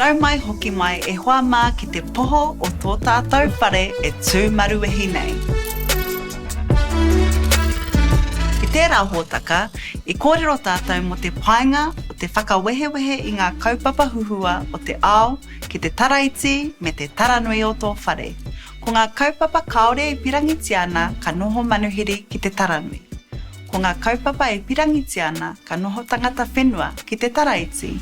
Nau mai hoki mai e hoa mā ki te poho o tō tātou whare e tūmaruehi nei. I tērā hōtaka, I kōrero tātou mo te painga o te whakawehewehe I ngā kaupapa huhua o te ao ki te taraiti me te taranui o tō whare. Ko ngā kaupapa kaore e pirangiti ana ka noho manuhiri ki te taranui. Ko ngā kaupapa e pirangiti ana ka noho tangata whenua ki te taraiti.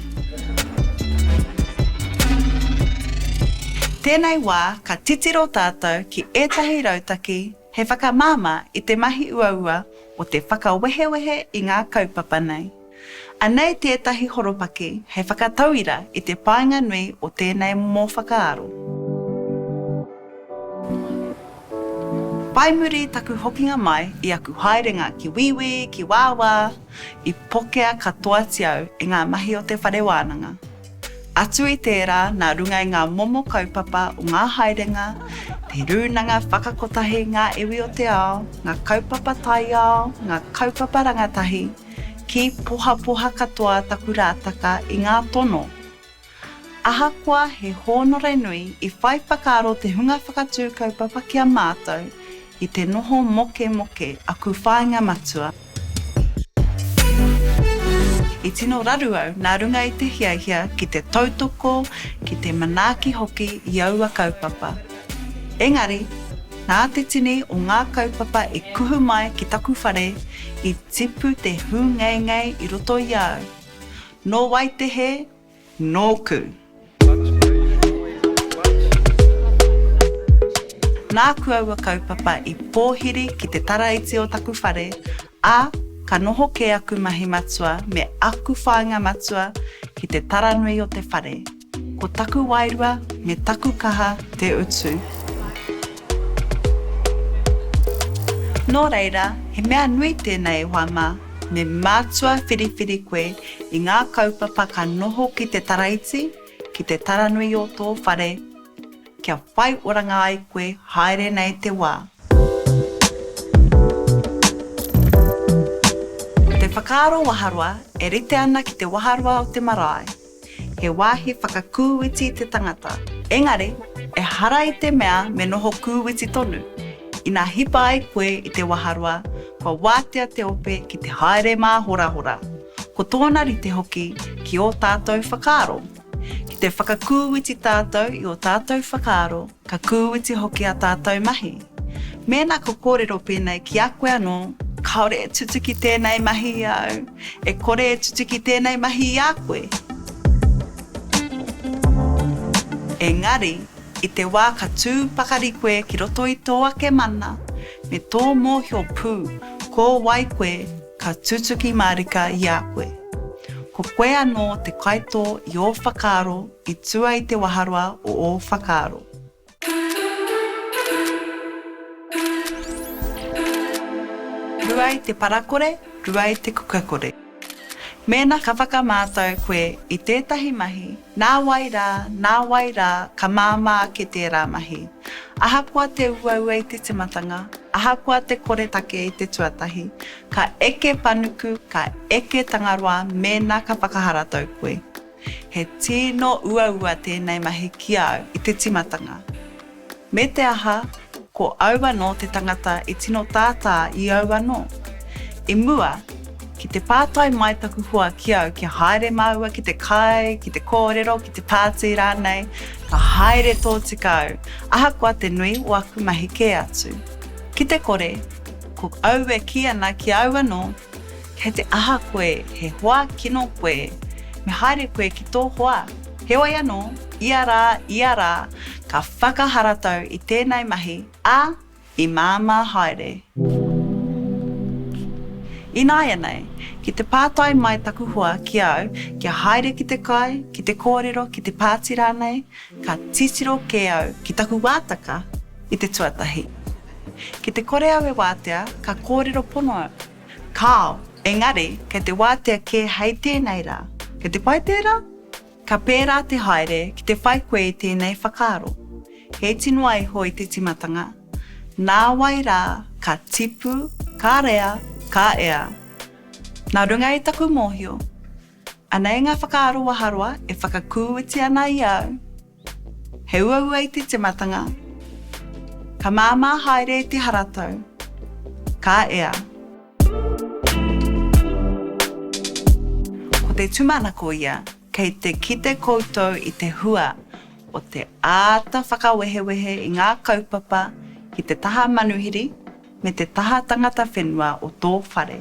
Tēnei wā ka titiro tātou ki ētahi rautaki he whakamāma I te mahi uaua o te whakawehewehe I ngā kaupapa nei. Anei tētahi horopaki he whakatauira I te painga nui o tēnei mō whakaaro. Paimuri taku hokinga mai I aku haerenga ki wiwi, ki wāwā, I pokea katoa tiau I ngā mahi o te whare wānanga. Atu I tērā nā runga I ngā momo kaupapa o ngā haerenga, te rūnanga whakakotahi ngā iwi o te ao, ngā kaupapa tai ao, ngā kaupapa rangatahi, ki poha katoa taku rātaka I ngā tono. Ahakoa he hōnore nui I whai whakaaro te hunga whakatū kaupapa kia Mātau I te noho moke aku whāinga matua. I tino raru au nā runga I te hiahia ki te tautoko, ki te manaaki hoki I aua kaupapa. Engari, nā te tini o ngā kaupapa e kuhu mai ki taku whare I tipu te hūngei I roto I au. Nō waitehe, nō ku. Nā kuaua kaupapa I pōhiri ki te taraiti o taku whare, a ka noho ke aku mahi matua me aku whāinga matua ki te taranui o te whare. Ko taku wairua me taku kaha te utu. Nō reira, he mea nui tēnei wama me mātua whiriwhiri koe I ngā kaupapa ka noho ki te taraiti, ki te taranui o tō whare, kia whai oranga ai koe haere nei te wā. Te whakaaro waharua e rite ana ki te waharua o te marae. He wāhi whakakūwiti te tangata. Engari, e hara I te mea me noho kūwiti tonu. Ina hipa ai koe I te waharua, kua wātea te ope ki te haere mā hora. Ko tōna rite hoki ki o tātou whakaaro. Ki te whakakūwiti tātou I o tātou whakaaro, ka kūwiti hoki a tātou mahi. Mēnā ko kōrero pēnei ki a koe anō, kaore e tutuki tēnei mahi I au, e kore e tutuki tēnei mahi I a koe. Engari, I te wā ka tūpakari koe ki roto I tō ake mana, me tō mōhio pū, ko wai koe ka tutuki marika I a koe. Ko koe anō te kaitō I o whakaaro, I tua I te waharua o whakaaro. Rua I te parakore, rua I te kukakore. Mēnā ka Whakamātau koe I tētahi mahi, nā wai rā, ka māmā ke tērā mahi. Ahakoa te uaua I te timatanga, ahakoa te koretake I te tuatahi, ka eke panuku, ka eke tangaroa mēnā ka whakaharatau koe. He tino uaua tēnei mahi ki au I te timatanga. Me te aha, ko aua no te tangata I tino tātā I aua no. I mua, ki te pātai mai taku hua ki au ki haere maua ki te kai, ki te kōrero, ki te pāti rānei, ka haere tō tikau, ahakoa te nui o aku mahi ke atu. Ki te kore, ko au e ki ana ki aua no, kei te aha koe, he hoa kino koe, me haere koe ki tō hoa. He wai anō, ia rā, ka whakaharatau I tēnei mahi, a I māmā haere. Ināia nei, ki te pātai mai taku hua ki au, kia haere ki te kai, ki te kōrero, ki te pāti rānei, ka titiro ke au ki taku wātaka I te tuatahi. Ki te kore au e wātea, ka kōrero pono au. Kāo, engari, kei te wātea ke hei tēnei rā. Kei te pai tērā? Ka pērā te haere ki te whai koe I tēnei whakaaro. He tino ai hoi te timatanga. Nā wai rā, ka tipu, ka rea, ka ea. Nā runga I taku mōhio. Anei ngā whakaaroa harua e whakakuiti ana i au. He uaua i te timatanga. Ka māmā haere te haratau. Ka ea. Ko te tumanako ia, kei te kite koutou i te hua o te āta whakawehewehe i ngā kaupapa ki te taha manuhiri me te taha tangata whenua o tō whare.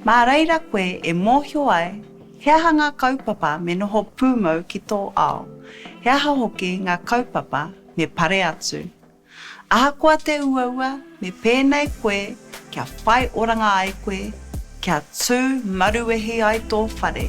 Mā reira koe e mōhio ai, he aha ngā kaupapa me noho pūmau ki tō ao. He aha hoki ngā kaupapa me pare atu. Ahakoa te uaua me pēnei koe kia whai oranga ai koe, kia tū maruehi ai tō whare.